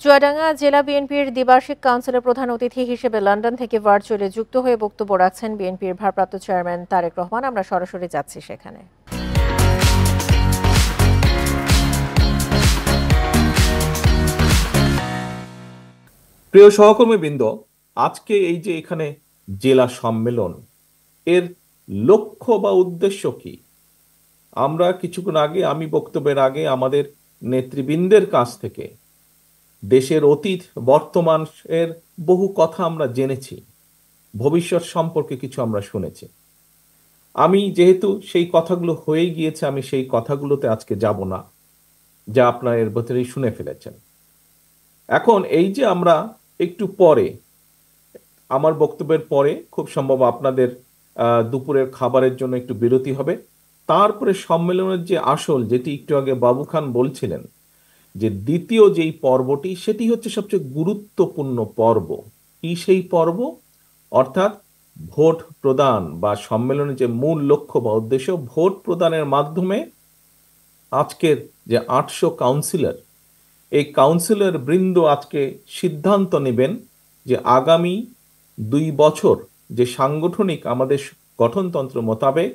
চুয়াডাঙ্গা জেলা বিএনপির দ্বিবার্ষিক কাউন্সিলের প্রধান অতিথি হিসেবে লন্ডন থেকে ভার্চুয়ালি যুক্ত হয়ে বক্তব্য রাখছেন বিএনপির ভারপ্রাপ্ত চেয়ারম্যান তারেক রহমান। আমরা সরাসরি যাচ্ছি সেখানে। প্রিয় সহকর্মীবৃন্দ, আজকে এই যে এখানে জেলা সম্মেলন, এর লক্ষ্য বা উদ্দেশ্য কি? আমরা কিছুক্ষণ আগে, আমি বক্তব্যের আগে আমাদের নেতৃবৃন্দের কাছ থেকে দেশের অতীত বর্তমান এর বহু কথা আমরা জেনেছি, ভবিষ্যৎ সম্পর্কে কিছু আমরা শুনেছি। আমি যেহেতু সেই কথাগুলো হয়ে গিয়েছে, আমি সেই কথাগুলোতে আজকে যাব না, যা আপনারা এর ভেতরেই শুনে ফেলেছেন। এখন এই যে আমরা একটু পরে, আমার বক্তব্যের পরে খুব সম্ভব আপনাদের দুপুরের খাবারের জন্য একটু বিরতি হবে, তারপরে সম্মেলনের যে আসল, যেটি একটু আগে বাবু খান বলছিলেন, যে দ্বিতীয় যেই পর্বটি, সেটি হচ্ছে সবচেয়ে গুরুত্বপূর্ণ পর্ব। কি সেই পর্ব? অর্থাৎ ভোট প্রদান, বা সম্মেলনের যে মূল লক্ষ্য বা উদ্দেশ্য, ভোট প্রদানের মাধ্যমে আজকের যে 800 কাউন্সিলর, এই কাউন্সিলর বৃন্দ আজকে সিদ্ধান্ত নেবেন যে আগামী 2 বছর যে সাংগঠনিক, আমাদের গঠনতন্ত্র মোতাবেক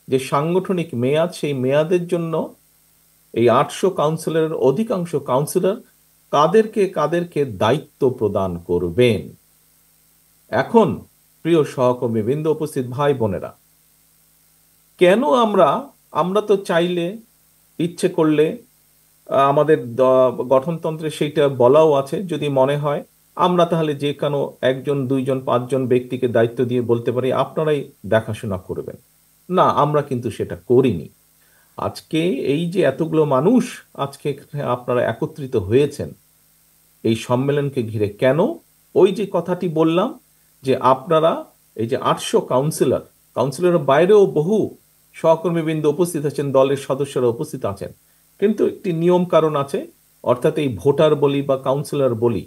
যে সাংগঠনিক মেয়াদ, সেই মেয়াদের জন্য এই 800 কাউন্সিলরের অধিকাংশ কাউন্সিলর কাদেরকে কাদেরকে দায়িত্ব প্রদান করবেন। এখন প্রিয় সহকর্মী বৃন্দ, উপস্থিত ভাই বোনেরা, কেন আমরা তো চাইলে, ইচ্ছে করলে, আমাদের গঠনতন্ত্রে সেইটা বলাও আছে, যদি মনে হয় আমরা তাহলে যে কোনো 1 জন 2 জন 5 জন ব্যক্তিকে দায়িত্ব দিয়ে বলতে পারি আপনারাই দেখাশোনা করবেন। না, আমরা কিন্তু সেটা করিনি। আজকে এই যে এতগুলো মানুষ আজকে আপনারা একত্রিত হয়েছেন এই সম্মেলনকে ঘিরে, কেন? ওই যে কথাটি বললাম, যে আপনারা এই যে 800 কাউন্সিলরের বাইরেও বহু সহকর্মীবৃন্দ উপস্থিত আছেন, দলের সদস্যরা উপস্থিত আছেন, কিন্তু একটি নিয়ম কারণ আছে। অর্থাৎ এই ভোটার বলি বা কাউন্সিলর বলি,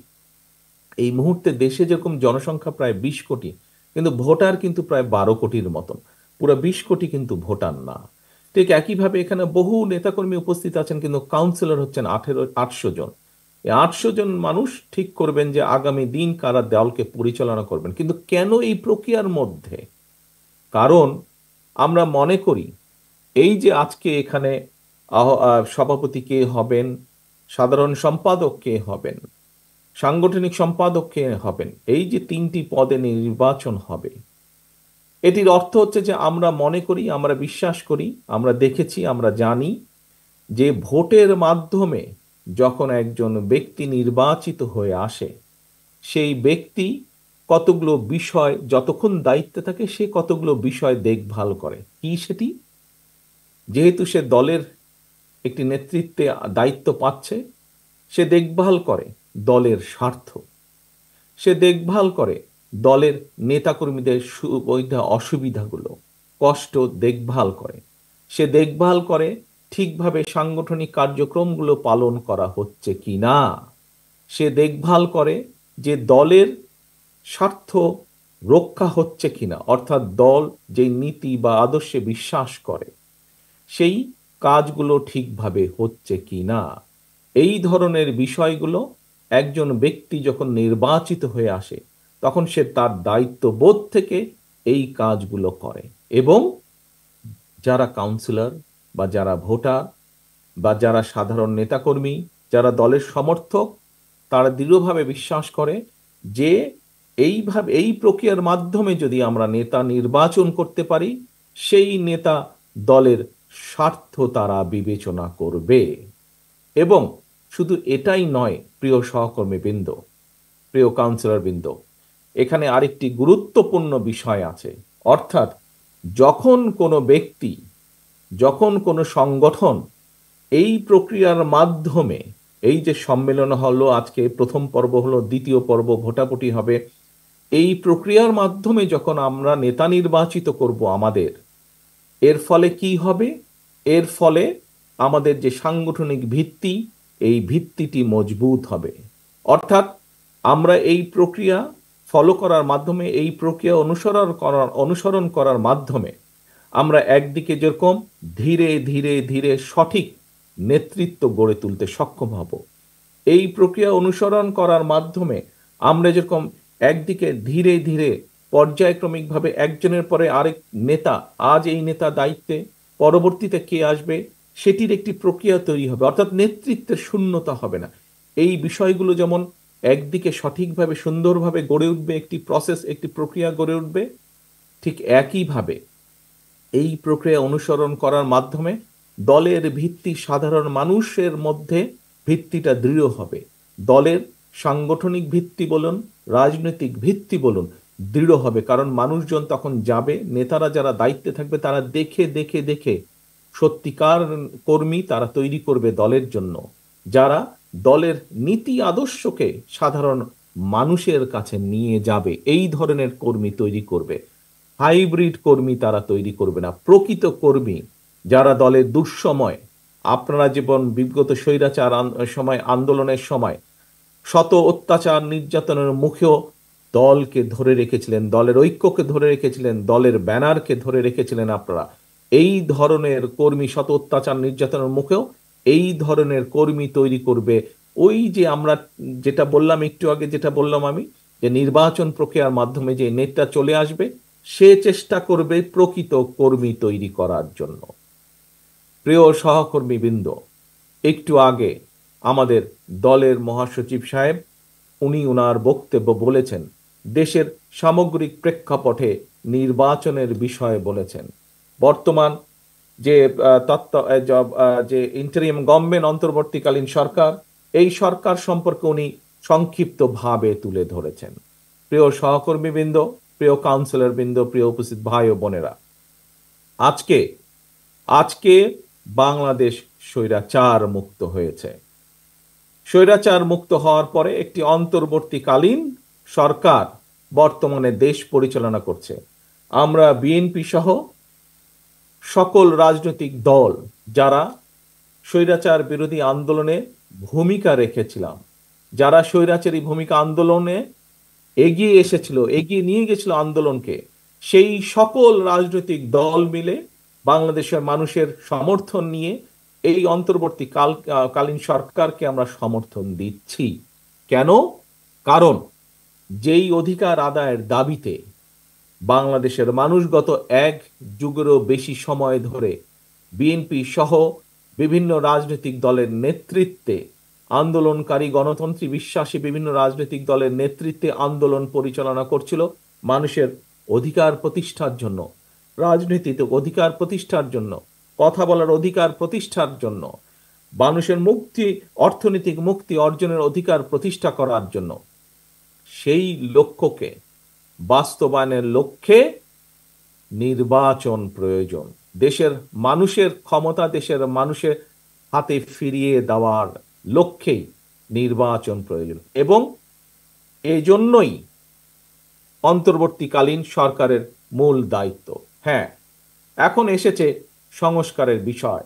এই মুহূর্তে দেশে যেরকম জনসংখ্যা প্রায় 20 কোটি, কিন্তু ভোটার কিন্তু প্রায় 12 কোটির মতন। পুরো 20 কোটি কিন্তু ভোটার না। ঠিক একইভাবে এখানে বহু নেতাকর্মী উপস্থিত আছেন, কিন্তু কাউন্সিলর হচ্ছেন 800 জন। এই 800 জন মানুষ ঠিক করবেন যে আগামী দিন কারা দলকে পরিচালনা করবেন। কিন্তু কেন এই প্রক্রিয়ার মধ্যে? কারণ আমরা মনে করি এই যে আজকে এখানে সভাপতি কে হবেন, সাধারণ সম্পাদক কে হবেন, সাংগঠনিক সম্পাদক কে হবেন, এই যে 3টি পদে নির্বাচন হবে, এটির অর্থ হচ্ছে যে আমরা মনে করি, আমরা বিশ্বাস করি, আমরা দেখেছি, আমরা জানি যে ভোটের মাধ্যমে যখন একজন ব্যক্তি নির্বাচিত হয়ে আসে, সেই ব্যক্তি কতগুলো বিষয়, যতক্ষণ দায়িত্বে থাকে, সে কতগুলো বিষয় দেখভাল করে। কি সেটি? যেহেতু সে দলের একটি নেতৃত্বে দায়িত্ব পাচ্ছে, সে দেখভাল করে দলের স্বার্থ, সে দেখভাল করে দলের নেতাকর্মীদের সুবিধা অসুবিধাগুলো, কষ্ট দেখভাল করে, সে দেখভাল করে ঠিকভাবে সাংগঠনিক কার্যক্রমগুলো পালন করা হচ্ছে কিনা, সে দেখভাল করে যে দলের স্বার্থ রক্ষা হচ্ছে কিনা, অর্থাৎ দল যে নীতি বা আদর্শে বিশ্বাস করে সেই কাজগুলো ঠিকভাবে হচ্ছে কিনা। এই ধরনের বিষয়গুলো একজন ব্যক্তি যখন নির্বাচিত হয়ে আসে, তখন সে তার দায়িত্ববোধ থেকে এই কাজগুলো করে। এবং যারা কাউন্সিলর বা যারা ভোটার বা যারা সাধারণ নেতাকর্মী, যারা দলের সমর্থক, তারা দৃঢ়ভাবে বিশ্বাস করে যে এইভাবে, এই প্রক্রিয়ার মাধ্যমে যদি আমরা নেতা নির্বাচন করতে পারি, সেই নেতা দলের স্বার্থ তারা বিবেচনা করবে। এবং শুধু এটাই নয়, প্রিয় সহকর্মীবৃন্দ, প্রিয় কাউন্সিলরবৃন্দ, এখানে আরেকটি গুরুত্বপূর্ণ বিষয় আছে। অর্থাৎ যখন কোনো ব্যক্তি, যখন কোনো সংগঠন এই প্রক্রিয়ার মাধ্যমে, এই যে সম্মেলন হলো, আজকে প্রথম পর্ব হলো, দ্বিতীয় পর্ব ভোটাভুটি হবে, এই প্রক্রিয়ার মাধ্যমে যখন আমরা নেতা নির্বাচিত করব আমাদের, এর ফলে কি হবে? এর ফলে আমাদের যে সাংগঠনিক ভিত্তি, এই ভিত্তিটি মজবুত হবে। অর্থাৎ আমরা এই প্রক্রিয়া ফলো করার মাধ্যমে, এই প্রক্রিয়া অনুসরণ করার মাধ্যমে আমরা একদিকে যেরকম ধীরে ধীরে ধীরে সঠিক নেতৃত্ব গড়ে তুলতে সক্ষম হব, এই প্রক্রিয়া অনুসরণ করার মাধ্যমে আমরা যেরকম একদিকে ধীরে ধীরে পর্যায়ক্রমিকভাবে একজনের পরে আরেক নেতা, আজ এই নেতা দায়িত্বে, পরবর্তীতে কে আসবে সেটির একটি প্রক্রিয়া তৈরি হবে, অর্থাৎ নেতৃত্বের শূন্যতা হবে না। এই বিষয়গুলো যেমন একদিকে সঠিকভাবে সুন্দরভাবে গড়ে উঠবে, একটি প্রসেস, একটি প্রক্রিয়া গড়ে উঠবে, ঠিক একইভাবে এই প্রক্রিয়া অনুসরণ করার মাধ্যমে দলের ভিত্তি সাধারণ মানুষের মধ্যে ভিত্তিটা দৃঢ় হবে। দলের সাংগঠনিক ভিত্তি বলুন, রাজনৈতিক ভিত্তি বলুন, দৃঢ় হবে। কারণ মানুষজন তখন যাবে, নেতারা যারা দায়িত্বে থাকবে তারা দেখে দেখে দেখে সত্যিকার কর্মী তারা তৈরি করবে দলের জন্য, যারা দলের নীতি আদর্শকে সাধারণ মানুষের কাছে নিয়ে যাবে। এই ধরনের কর্মী তৈরি করবে। হাইব্রিড কর্মী তারা তৈরি করবে না, প্রকৃত কর্মী যারা দলের দুঃসময়, আপনারা যেমন বিগত স্বৈরাচার সময়, আন্দোলনের সময় শত অত্যাচার নির্যাতনের মুখেও দলকে ধরে রেখেছিলেন, দলের ঐক্যকে ধরে রেখেছিলেন, দলের ব্যানারকে ধরে রেখেছিলেন আপনারা। এই ধরনের কর্মী শত অত্যাচার নির্যাতনের মুখেও এই ধরনের কর্মী তৈরি করবে। ওই যে আমরা যেটা বললাম একটু আগে, যেটা বললাম আমি, যে নির্বাচন প্রক্রিয়ার মাধ্যমে যে নেতা চলে আসবে, সে চেষ্টা করবে প্রকৃত কর্মী তৈরি করার জন্য। প্রিয় সহকর্মীবৃন্দ, একটু আগে আমাদের দলের মহাসচিব সাহেব উনি ওনার বক্তব্য বলেছেন, দেশের সামগ্রিক প্রেক্ষাপটে নির্বাচনের বিষয়ে বলেছেন। বর্তমান যে যে ইন্টারিম গভর্নমেন্ট, অন্তর্বর্তীকালীন সরকার, এই সরকার সম্পর্কে উনি সংক্ষিপ্তভাবে তুলে ধরেছেন। প্রিয় সহকর্মীবৃন্দ, প্রিয় কাউন্সিলর বৃন্দ, প্রিয় উপস্থিত ভাই ও বোনেরা, আজকে আজকে বাংলাদেশ স্বৈরাচার মুক্ত হয়েছে। স্বৈরাচার মুক্ত হওয়ার পরে একটি অন্তর্বর্তীকালীন সরকার বর্তমানে দেশ পরিচালনা করছে। আমরা বিএনপি সহ সকল রাজনৈতিক দল যারা স্বৈরাচার বিরোধী আন্দোলনে ভূমিকা রেখেছিলাম, যারা স্বৈরাচারী ভূমিকা আন্দোলনে এগিয়ে এসেছিল, এগিয়ে নিয়ে গেছিল আন্দোলনকে, সেই সকল রাজনৈতিক দল মিলে বাংলাদেশের মানুষের সমর্থন নিয়ে এই অন্তর্বর্তীকালীন সরকারকে আমরা সমর্থন দিচ্ছি। কেন? কারণ যেই অধিকার আদায়ের দাবিতে বাংলাদেশের মানুষ গত এক যুগেরও বেশি সময় ধরে বিএনপি সহ বিভিন্ন রাজনৈতিক দলের নেতৃত্বে, আন্দোলনকারী গণতন্ত্রী বিশ্বাসী বিভিন্ন রাজনৈতিক দলের নেতৃত্বে আন্দোলন পরিচালনা করছিল মানুষের অধিকার প্রতিষ্ঠার জন্য, রাজনীতিতে অধিকার প্রতিষ্ঠার জন্য, কথা বলার অধিকার প্রতিষ্ঠার জন্য, মানুষের মুক্তি, অর্থনৈতিক মুক্তি অর্জনের অধিকার প্রতিষ্ঠা করার জন্য। সেই লক্ষ্যকে বাস্তবায়নের লক্ষ্যে নির্বাচন প্রয়োজন। দেশের মানুষের ক্ষমতা দেশের মানুষের হাতে ফিরিয়ে দেওয়ার লক্ষ্যেই নির্বাচন প্রয়োজন, এবং এই জন্যই অন্তর্বর্তীকালীন সরকারের মূল দায়িত্ব। হ্যাঁ, এখন এসেছে সংস্কারের বিষয়।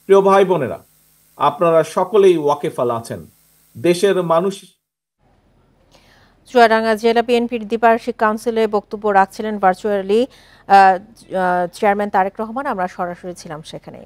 প্রিয় ভাই বোনেরা, আপনারা সকলেই ওয়াকিফাল আছেন, দেশের মানুষ। চুয়াডাঙ্গা জেলা বিএনপির দ্বিবার্ষিক কাউন্সিলে বক্তব্য রাখছিলেন ভার্চুয়ালি চেয়ারম্যান তারেক রহমান। আমরা সরাসরি ছিলাম সেখানে।